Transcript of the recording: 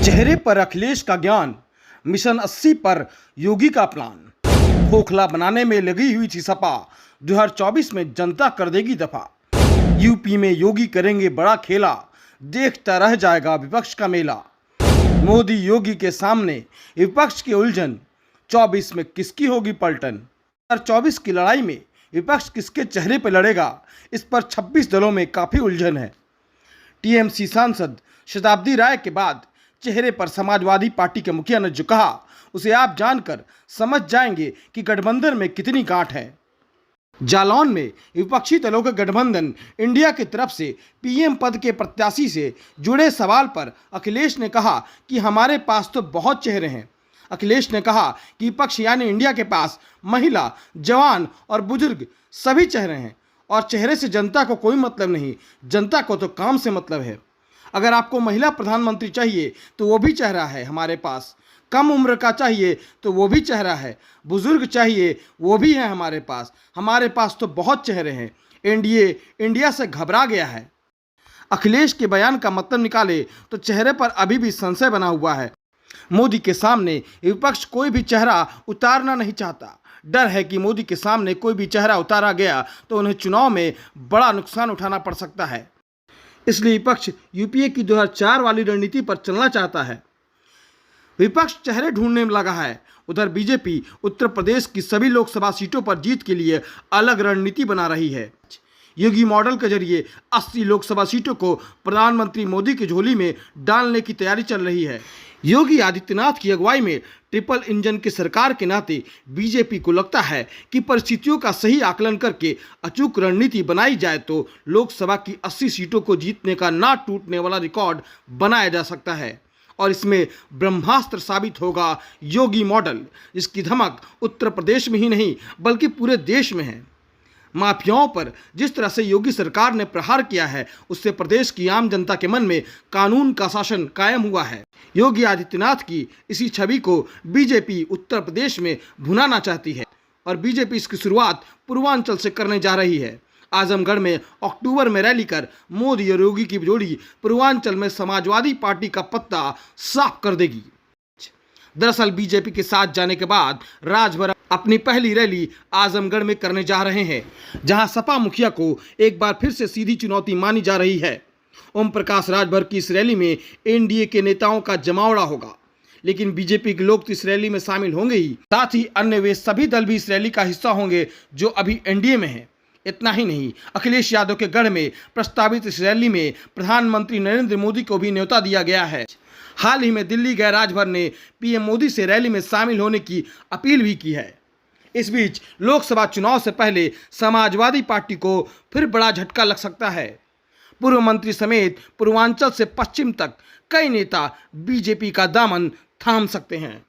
चेहरे पर अखिलेश का ज्ञान, मिशन 80 पर योगी का प्लान। खोखला बनाने में लगी हुई थी सपा, 2024 में जनता कर देगी दफा। यूपी में योगी करेंगे बड़ा खेला, देखता रह जाएगा विपक्ष का मेला। मोदी योगी के सामने विपक्ष की उलझन, 24 में किसकी होगी पलटन। 2024 की लड़ाई में विपक्ष किसके चेहरे पर लड़ेगा, इस पर 26 दलों में काफी उलझन है। टीएमसी सांसद शताब्दी राय के बाद चेहरे पर समाजवादी पार्टी के मुखिया ने जो कहा, उसे आप जानकर समझ जाएंगे कि गठबंधन में कितनी गांठ है। जालौन में विपक्षी दलों के गठबंधन इंडिया की तरफ से पीएम पद के प्रत्याशी से जुड़े सवाल पर अखिलेश ने कहा कि हमारे पास तो बहुत चेहरे हैं। अखिलेश ने कहा कि विपक्ष यानी इंडिया के पास महिला, जवान और बुजुर्ग सभी चेहरे हैं और चेहरे से जनता को कोई मतलब नहीं, जनता को तो काम से मतलब है। अगर आपको महिला प्रधानमंत्री चाहिए तो वो भी चेहरा है हमारे पास, कम उम्र का चाहिए तो वो भी चेहरा है, बुजुर्ग चाहिए वो भी है हमारे पास तो बहुत चेहरे हैं। एनडीए इंडिया से घबरा गया है। अखिलेश के बयान का मतलब निकाले तो चेहरे पर अभी भी संशय बना हुआ है। मोदी के सामने विपक्ष कोई भी चेहरा उतारना नहीं चाहता। डर है कि मोदी के सामने कोई भी चेहरा उतारा गया तो उन्हें चुनाव में बड़ा नुकसान उठाना पड़ सकता है। इसलिए विपक्ष यूपीए की 2004 वाली रणनीति पर चलना चाहता है। विपक्ष चेहरे ढूंढने में लगा है। उधर बीजेपी उत्तर प्रदेश की सभी लोकसभा सीटों पर जीत के लिए अलग रणनीति बना रही है। योगी मॉडल के जरिए 80 लोकसभा सीटों को प्रधानमंत्री मोदी की झोली में डालने की तैयारी चल रही है। योगी आदित्यनाथ की अगुवाई में ट्रिपल इंजन की सरकार के नाते बीजेपी को लगता है कि परिस्थितियों का सही आकलन करके अचूक रणनीति बनाई जाए तो लोकसभा की 80 सीटों को जीतने का ना टूटने वाला रिकॉर्ड बनाया जा सकता है और इसमें ब्रह्मास्त्र साबित होगा योगी मॉडल, जिसकी धमक उत्तर प्रदेश में ही नहीं बल्कि पूरे देश में है। माफियाओं पर जिस तरह से योगी सरकार ने प्रहार किया है, उससे प्रदेश की आम जनता के मन में कानून का शासन कायम हुआ है। योगी आदित्यनाथ की इसी छवि को बीजेपी उत्तर प्रदेश में भुनाना चाहती है और बीजेपी इसकी शुरुआत पूर्वांचल से करने जा रही है। आजमगढ़ में अक्टूबर में रैली कर मोदी और योगी की जोड़ी पूर्वांचल में समाजवादी पार्टी का पत्ता साफ कर देगी। दरअसल बीजेपी के साथ जाने के बाद राजभर अपनी पहली रैली आजमगढ़ में करने जा रहे हैं, जहां सपा मुखिया को एक बार फिर से सीधी चुनौती मानी जा रही है। ओम प्रकाश राजभर की इस रैली में एनडीए के नेताओं का जमावड़ा होगा, लेकिन बीजेपी के लोग तो इस रैली में शामिल होंगे ही, साथ ही अन्य वे सभी दल भी इस रैली का हिस्सा होंगे जो अभी एनडीए में है। इतना ही नहीं, अखिलेश यादव के गढ़ में प्रस्तावित इस रैली में प्रधानमंत्री नरेंद्र मोदी को भी न्योता दिया गया है। हाल ही में दिल्ली गए राजभर ने पीएम मोदी से रैली में शामिल होने की अपील भी की है। इस बीच लोकसभा चुनाव से पहले समाजवादी पार्टी को फिर बड़ा झटका लग सकता है। पूर्व मंत्री समेत पूर्वांचल से पश्चिम तक कई नेता बीजेपी का दामन थाम सकते हैं।